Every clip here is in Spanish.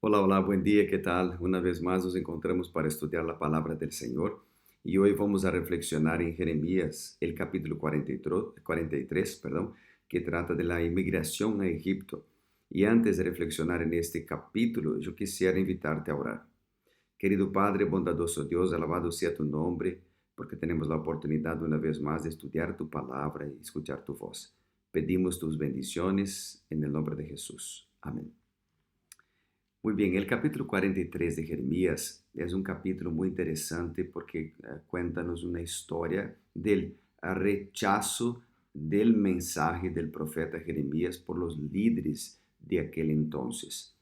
Hola, hola, buen día, ¿qué tal? Una vez más nos encontramos para estudiar la palabra del Señor y hoy vamos a reflexionar en Jeremías, el capítulo 43, perdón, que trata de la inmigración a Egipto. Y antes de reflexionar en este capítulo, yo quisiera invitarte a orar. Querido Padre, bondadoso Dios, alabado sea tu nombre, porque tenemos la oportunidad una vez más de estudiar tu palabra y escuchar tu voz. Pedimos tus bendiciones en el nombre de Jesús. Amén. Muy bien, el capítulo 43 de Jeremías es un capítulo muy interesante porque cuéntanos una historia del rechazo del mensaje del profeta Jeremías por los líderes de aquel entonces.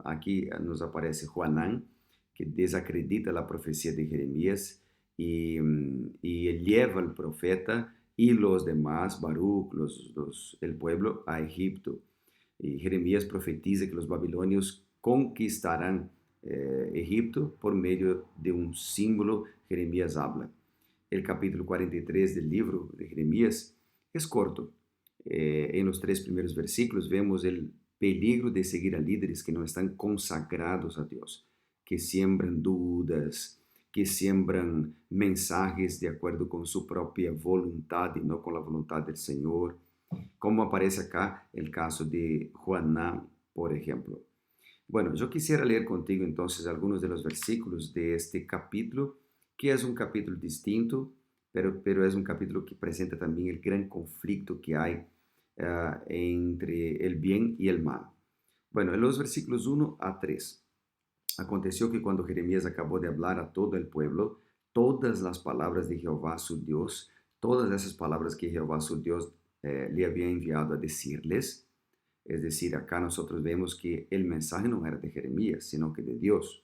Aquí nos aparece Joanán, que desacredita la profecía de Jeremías y lleva al profeta y los demás, Baruch, el pueblo, a Egipto. Y Jeremías profetiza que los babilonios conquistarán Egipto por medio de un símbolo. Jeremías habla. El capítulo 43 del libro de Jeremías es corto. En los tres primeros versículos vemos el peligro de seguir a líderes que no están consagrados a Dios, que siembran dudas, que siembran mensajes de acuerdo con su propia voluntad y no con la voluntad del Señor, como aparece acá el caso de Juaná, por ejemplo. Bueno, yo quisiera leer contigo entonces algunos de los versículos de este capítulo, que es un capítulo distinto, pero es un capítulo que presenta también el gran conflicto que hay entre el bien y el mal. Bueno, en los versículos 1 a 3, aconteció que cuando Jeremías acabó de hablar a todo el pueblo, todas las palabras de Jehová su Dios, todas esas palabras que Jehová su Dios le había enviado a decirles, es decir, acá nosotros vemos que el mensaje no era de Jeremías, sino que de Dios.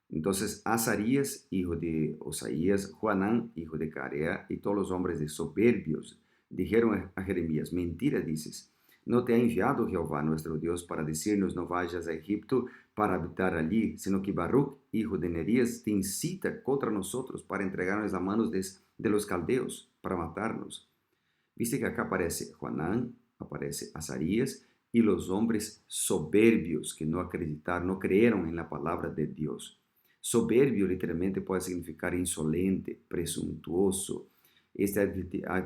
Entonces, Azarías, hijo de Osaías, Joanán, hijo de Carea, y todos los hombres de soberbios dijeron a Jeremías: mentira dices, no te ha enviado Jehová nuestro Dios para decirnos no vayas a Egipto para habitar allí, sino que Baruch, hijo de Nerías, te incita contra nosotros para entregarnos a manos de los caldeos, para matarnos. Viste que acá aparece Joanán, aparece Azarías y los hombres soberbios que no acreditaron, no creyeron en la palabra de Dios. Soberbio literalmente puede significar insolente, presuntuoso. Este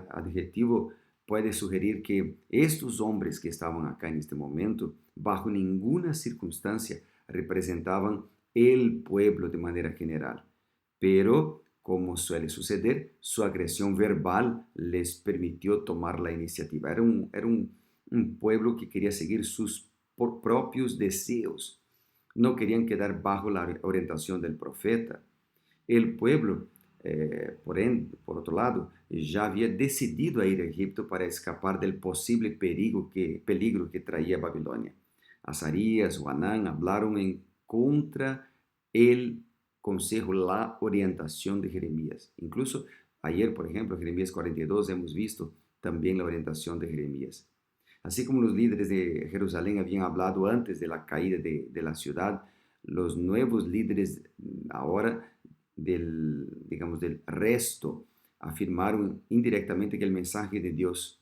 adjetivo puede sugerir que estos hombres que estaban acá en este momento, bajo ninguna circunstancia, representaban el pueblo de manera general, pero como suele suceder, su agresión verbal les permitió tomar la iniciativa. Era un pueblo que quería seguir sus propios deseos. No querían quedar bajo la orientación del profeta. El pueblo, por otro lado, ya había decidido a ir a Egipto para escapar del posible peligro que traía Babilonia. Azarías, Joanán hablaron en contra el consejo, la orientación de Jeremías. Incluso ayer, por ejemplo, Jeremías 42, hemos visto también la orientación de Jeremías. Así como los líderes de Jerusalén habían hablado antes de la caída de la ciudad, los nuevos líderes ahora digamos, del resto afirmaron indirectamente que el mensaje de Dios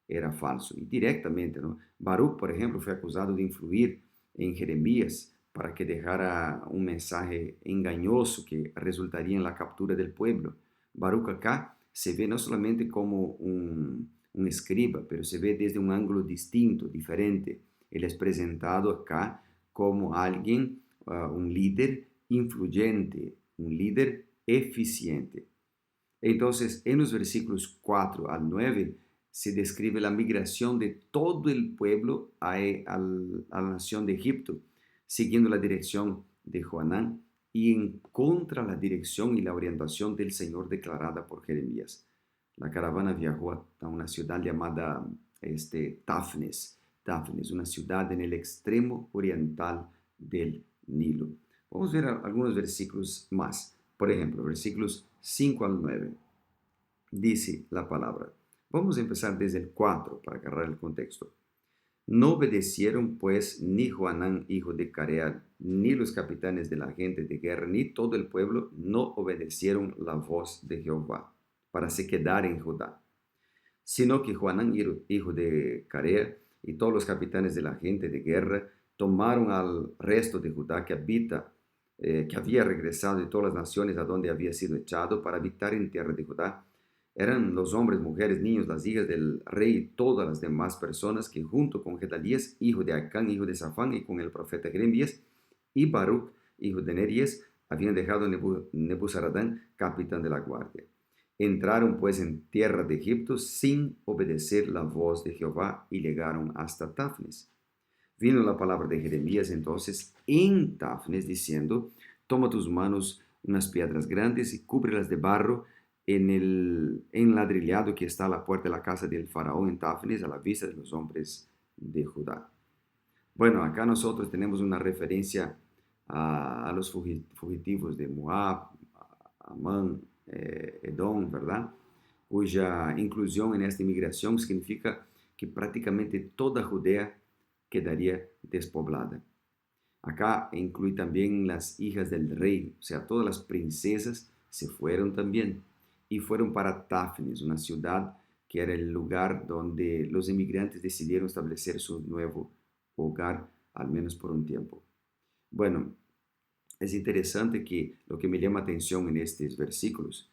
era falso. Y directamente, ¿no? Baruch, por ejemplo, fue acusado de influir en Jeremías para que dejara un mensaje engañoso que resultaría en la captura del pueblo. Baruch acá se ve no solamente como un escriba, pero se ve desde un ángulo distinto, diferente. Él es presentado acá como alguien, un líder influyente, un líder eficiente. Entonces, en los versículos 4 al 9 se describe la migración de todo el pueblo a la nación de Egipto, siguiendo la dirección de Joanán y en contra la dirección y la orientación del Señor declarada por Jeremías. La caravana viajó a una ciudad llamada Tafnes, una ciudad en el extremo oriental del Nilo. Vamos a ver algunos versículos más. Por ejemplo, versículos 5 al 9. Dice la palabra. Vamos a empezar desde el 4 para agarrar el contexto. No obedecieron pues ni Joanán, hijo de Careal, ni los capitanes de la gente de guerra, ni todo el pueblo, no obedecieron la voz de Jehová para se quedar en Judá, sino que Joanán, hijo de Carea, y todos los capitanes de la gente de guerra tomaron al resto de Judá que había regresado de todas las naciones a donde había sido echado para habitar en tierra de Judá. Eran los hombres, mujeres, niños, las hijas del rey y todas las demás personas que junto con Gedalías, hijo de Acán, hijo de Safán, y con el profeta Jeremías, y Baruch, hijo de Nerías, habían dejado Nebuzaradán, capitán de la guardia. Entraron pues en tierra de Egipto sin obedecer la voz de Jehová y llegaron hasta Tafnes. Vino la palabra de Jeremías entonces en Tafnes diciendo: toma tus manos unas piedras grandes y cúbrelas de barro en el enladrillado que está a la puerta de la casa del faraón en Tafnes, a la vista de los hombres de Judá. Bueno, acá nosotros tenemos una referencia a los fugitivos de Moab, Amán, Edom, ¿verdad? Cuya inclusión en esta inmigración significa que prácticamente toda Judea quedaría despoblada. Acá incluye también las hijas del rey, o sea, todas las princesas se fueron también y fueron para Tafnes, una ciudad que era el lugar donde los inmigrantes decidieron establecer su nuevo hogar, al menos por un tiempo. Bueno, es interesante que lo que me llama atención en estos versículos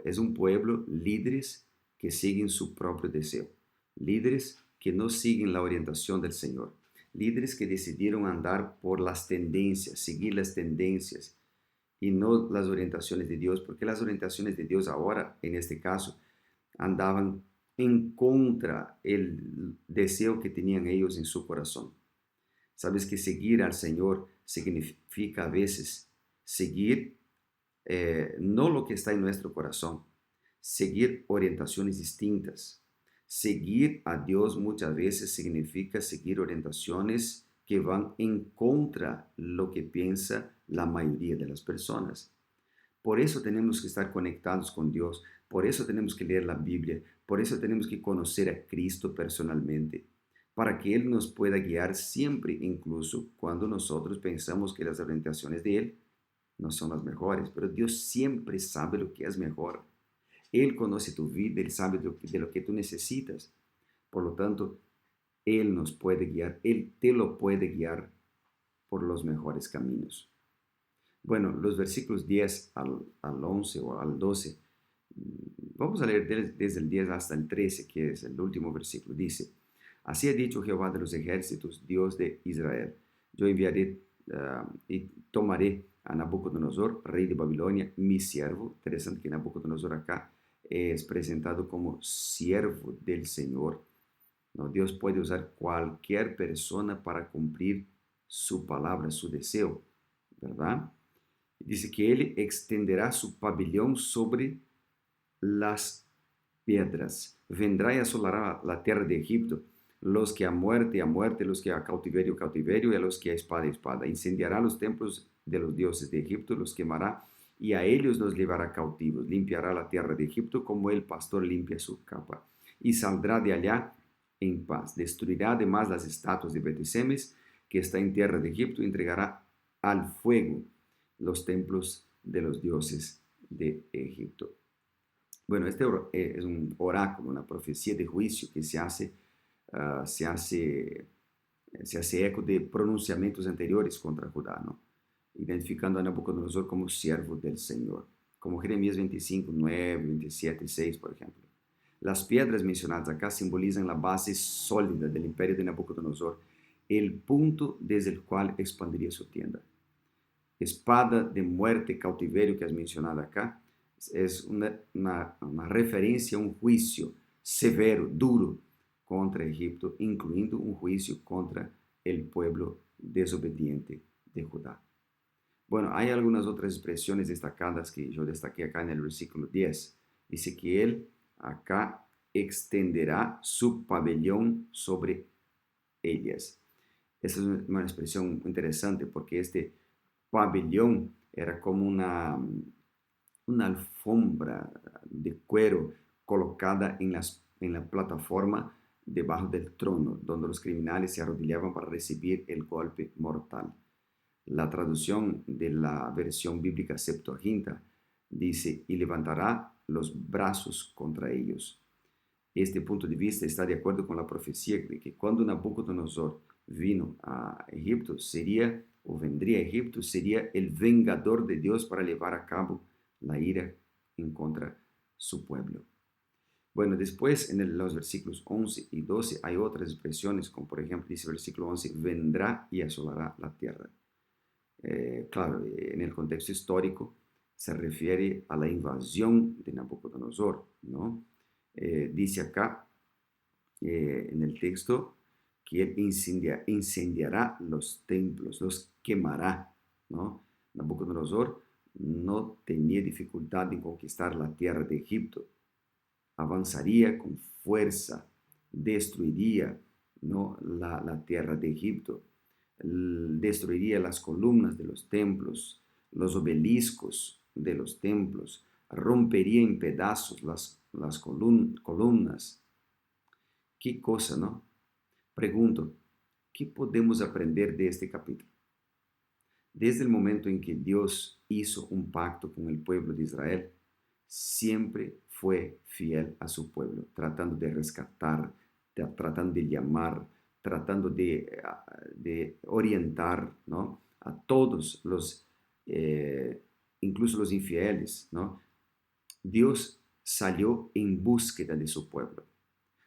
es un pueblo, líderes que siguen su propio deseo, líderes que no siguen la orientación del Señor, líderes que decidieron andar por las tendencias, seguir las tendencias y no las orientaciones de Dios, porque las orientaciones de Dios ahora, en este caso, andaban en contra el deseo que tenían ellos en su corazón. Sabes que seguir al Señor significa a veces seguir no lo que está en nuestro corazón, seguir orientaciones distintas. Seguir a Dios muchas veces significa seguir orientaciones que van en contra de lo que piensa la mayoría de las personas. Por eso tenemos que estar conectados con Dios, por eso tenemos que leer la Biblia, por eso tenemos que conocer a Cristo personalmente, para que Él nos pueda guiar siempre, incluso cuando nosotros pensamos que las orientaciones de Él no son las mejores, pero Dios siempre sabe lo que es mejor. Él conoce tu vida, Él sabe de lo que tú necesitas. Por lo tanto, Él nos puede guiar, Él te lo puede guiar por los mejores caminos. Bueno, los versículos 10 al 11 o al 12, vamos a leer desde el 10 hasta el 13, que es el último versículo. Dice: así ha dicho Jehová de los ejércitos, Dios de Israel: yo enviaré y tomaré a Nabucodonosor, rey de Babilonia, mi siervo. Interesante que Nabucodonosor acá es presentado como siervo del Señor. ¿No? Dios puede usar cualquier persona para cumplir su palabra, su deseo, ¿verdad? Dice que Él extenderá su pabellón sobre las piedras. Vendrá y asolará la tierra de Egipto, los que a muerte, los que a cautiverio, cautiverio, y a los que a espada, espada. Incendiará los templos de los dioses de Egipto, los quemará, y a ellos los llevará cautivos. Limpiará la tierra de Egipto como el pastor limpia su capa, y saldrá de allá en paz. Destruirá además las estatuas de Bet-Semes, que está en tierra de Egipto, y entregará al fuego los templos de los dioses de Egipto. Bueno, este es un oráculo, una profecía de juicio que se hace eco de pronunciamientos anteriores contra Judá, ¿no? Identificando a Nabucodonosor como siervo del Señor, como Jeremías 25, 9, 27, 6, por ejemplo. Las piedras mencionadas acá simbolizan la base sólida del imperio de Nabucodonosor, el punto desde el cual expandiría su tienda. Espada de muerte, cautiverio que has mencionado acá, es una referencia a un juicio severo, duro contra Egipto, incluyendo un juicio contra el pueblo desobediente de Judá. Bueno, hay algunas otras expresiones destacadas que yo destaqué acá en el versículo 10. Dice que Él acá extenderá su pabellón sobre ellas. Esa es una expresión interesante porque este pabellón era como una alfombra de cuero colocada en la plataforma debajo del trono, donde los criminales se arrodillaban para recibir el golpe mortal. La traducción de la versión bíblica Septuaginta dice: y levantará los brazos contra ellos. Este punto de vista está de acuerdo con la profecía de que cuando Nabucodonosor vino a Egipto, sería o vendría a Egipto, sería el vengador de Dios para llevar a cabo la ira en contra su pueblo. Bueno, después en los versículos 11 y 12 hay otras expresiones, como por ejemplo dice el versículo 11, vendrá y asolará la tierra. Claro, en el contexto histórico se refiere a la invasión de Nabucodonosor, ¿no? Dice acá en el texto que él incendiará los templos, los quemará, ¿no? Nabucodonosor no tenía dificultad en conquistar la tierra de Egipto, avanzaría con fuerza, destruiría, ¿no? la tierra de Egipto, destruiría las columnas de los templos, los obeliscos de los templos, rompería en pedazos las columnas. Qué cosa, ¿no? Pregunto, ¿qué podemos aprender de este capítulo? Desde el momento en que Dios hizo un pacto con el pueblo de Israel, siempre fue fiel a su pueblo, tratando de rescatar, tratando de llamar, tratando de orientar, ¿no? A todos los, incluso los infieles, ¿no? Dios salió en búsqueda de su pueblo.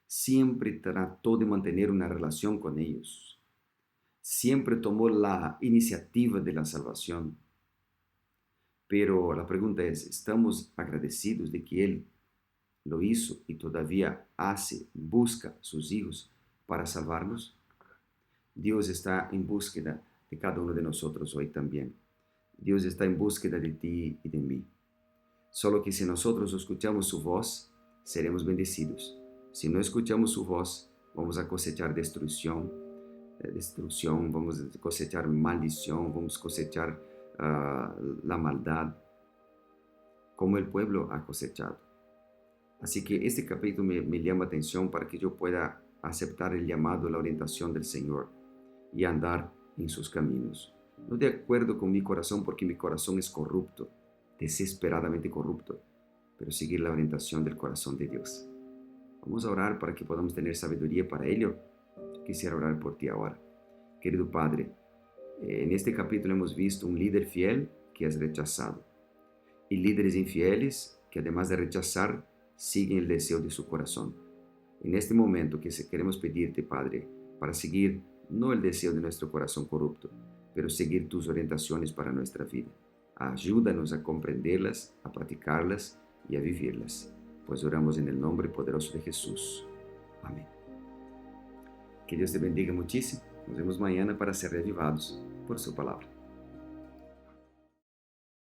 Siempre trató de mantener una relación con ellos. Siempre tomó la iniciativa de la salvación. Pero la pregunta es, ¿estamos agradecidos de que Él lo hizo y todavía busca a sus hijos para salvarnos? Dios está en búsqueda de cada uno de nosotros hoy también. Dios está en búsqueda de ti y de mí. Solo que si nosotros escuchamos su voz, seremos bendecidos. Si no escuchamos su voz, vamos a cosechar destrucción, vamos a cosechar maldición, vamos a cosechar la maldad, como el pueblo ha cosechado. Así que este capítulo me llama atención para que yo pueda aceptar el llamado, la orientación del Señor y andar en sus caminos. No de acuerdo con mi corazón, porque mi corazón es corrupto, desesperadamente corrupto, pero seguir la orientación del corazón de Dios. Vamos a orar para que podamos tener sabiduría para ello. Quisiera orar por ti ahora. Querido Padre, en este capítulo hemos visto un líder fiel que es rechazado y líderes infieles que además de rechazar, siguen el deseo de su corazón. En este momento queremos pedirte, Padre, para seguir no el deseo de nuestro corazón corrupto, pero seguir tus orientaciones para nuestra vida. Ayúdanos a comprenderlas, a practicarlas y a vivirlas, pues oramos en el nombre poderoso de Jesús. Amén. Que Dios te bendiga muchísimo. Nos vemos mañana para ser reavivados por su palabra.